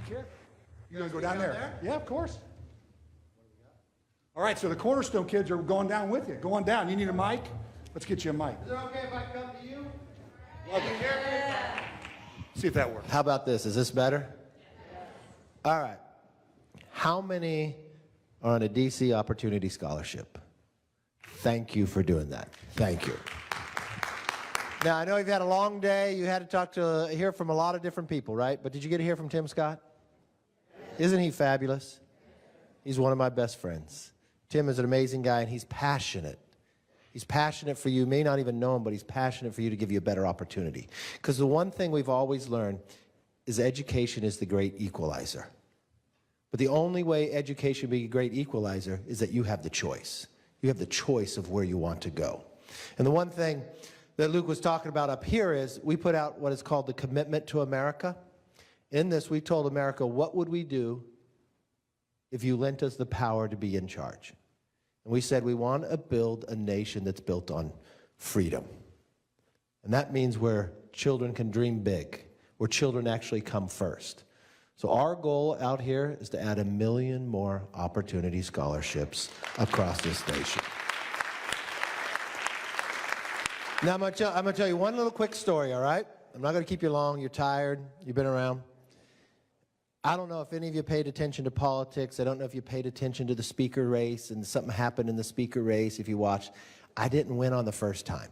care. You gonna go down there? Yeah, of course. All right, so the Cornerstone kids are going down with you. Go on down. You need a mic? Let's get you a mic. Is it okay if I come to you? Love it. Yeah. See if that works. How about this? Is this better? All right. How many are on a DC Opportunity Scholarship? Thank you for doing that. Thank you. Now, I know you've had a long day. You had to hear from a lot of different people, right? But did you get to hear from Tim Scott? Isn't he fabulous? He's one of my best friends. Tim is an amazing guy, and he's passionate. He's passionate for you. You may not even know him, but he's passionate for you to give you a better opportunity. Because the one thing we've always learned is education is the great equalizer. But the only way education be a great equalizer is that you have the choice. You have the choice of where you want to go. And the one thing that Luke was talking about up here is we put out what is called the Commitment to America. In this, we told America, what would we do if you lent us the power to be in charge? And we said we want to build a nation that's built on freedom. And that means where children can dream big, where children actually come first. So our goal out here is to add 1 million more opportunity scholarships across this nation. Now I'm going to tell you one little quick story, all right? I'm not going to keep you long. You're tired. You've been around. I don't know if any of you paid attention to politics. I don't know if you paid attention to the speaker race and something happened in the speaker race if you watched. I didn't win on the first time.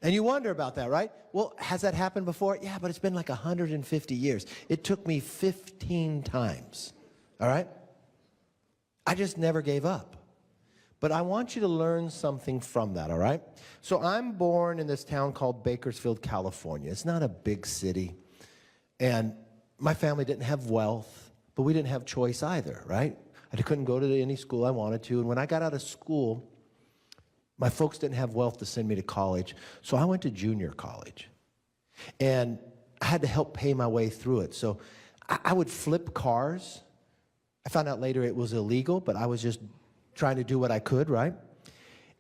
And you wonder about that, right? Well, has that happened before? Yeah, but it's been like 150 years. It took me 15 times, all right? I just never gave up. But I want you to learn something from that, all right? So I'm born in this town called Bakersfield, California. It's not a big city. And my family didn't have wealth, but we didn't have choice either, right? I couldn't go to any school I wanted to. And when I got out of school, my folks didn't have wealth to send me to college, so I went to junior college. And I had to help pay my way through it. So I would flip cars. I found out later it was illegal, but I was just trying to do what I could, right?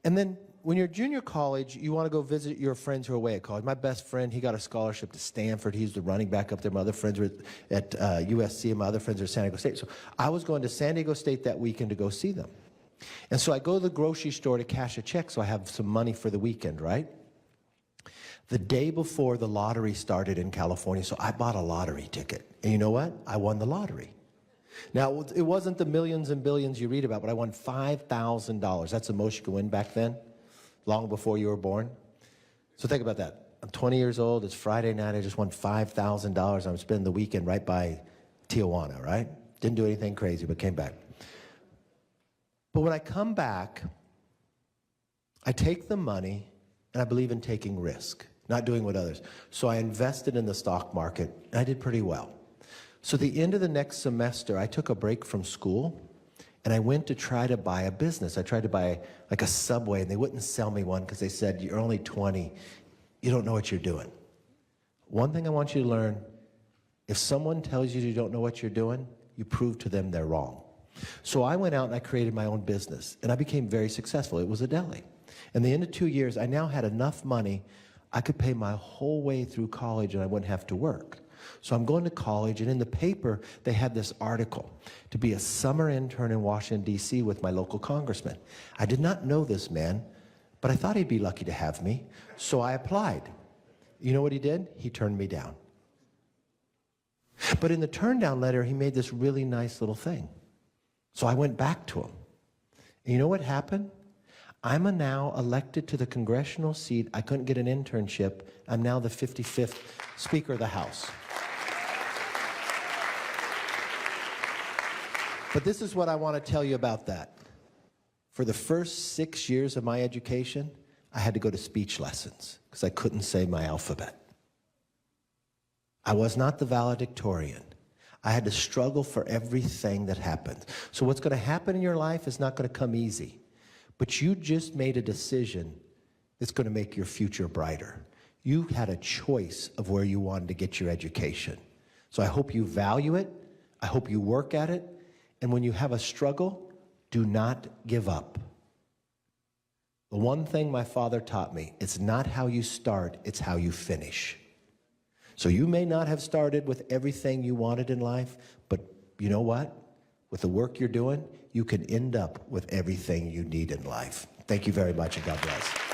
And then when you're junior college, you want to go visit your friends who are away at college. My best friend, he got a scholarship to Stanford. He's the running back up there. My other friends were at USC, and my other friends are at San Diego State. So I was going to San Diego State that weekend to go see them. And so I go to the grocery store to cash a check so I have some money for the weekend, right? The day before the lottery started in California, so I bought a lottery ticket. And you know what? I won the lottery. Now, it wasn't the millions and billions you read about, but I won $5,000. That's the most you could win back then, long before you were born. So think about that. I'm 20 years old. It's Friday night. I just won $5,000. I'm spending the weekend right by Tijuana, right? Didn't do anything crazy, but came back. But when I come back, I take the money, and I believe in taking risk, not doing what others. So I invested in the stock market, and I did pretty well. So at the end of the next semester, I took a break from school, and I went to try to buy a business. I tried to buy like a Subway, and they wouldn't sell me one because they said, you're only 20. You don't know what you're doing. One thing I want you to learn, if someone tells you you don't know what you're doing, you prove to them they're wrong. So I went out and I created my own business, and I became very successful. It was a deli. In the end of 2 years, I now had enough money, I could pay my whole way through college and I wouldn't have to work. So I'm going to college, and in the paper, they had this article to be a summer intern in Washington, D.C. with my local congressman. I did not know this man, but I thought he'd be lucky to have me, so I applied. You know what he did? He turned me down. But in the turn down letter, he made this really nice little thing. So I went back to him. And you know what happened? I'm now elected to the congressional seat. I couldn't get an internship. I'm now the 55th Speaker of the House. But this is what I want to tell you about that. For the first 6 years of my education, I had to go to speech lessons because I couldn't say my alphabet. I was not the valedictorian. I had to struggle for everything that happened. So what's going to happen in your life is not going to come easy. But you just made a decision that's going to make your future brighter. You had a choice of where you wanted to get your education. So I hope you value it. I hope you work at it. And when you have a struggle, do not give up. The one thing my father taught me, it's not how you start, it's how you finish. So you may not have started with everything you wanted in life, but you know what? With the work you're doing, you can end up with everything you need in life. Thank you very much, and God bless.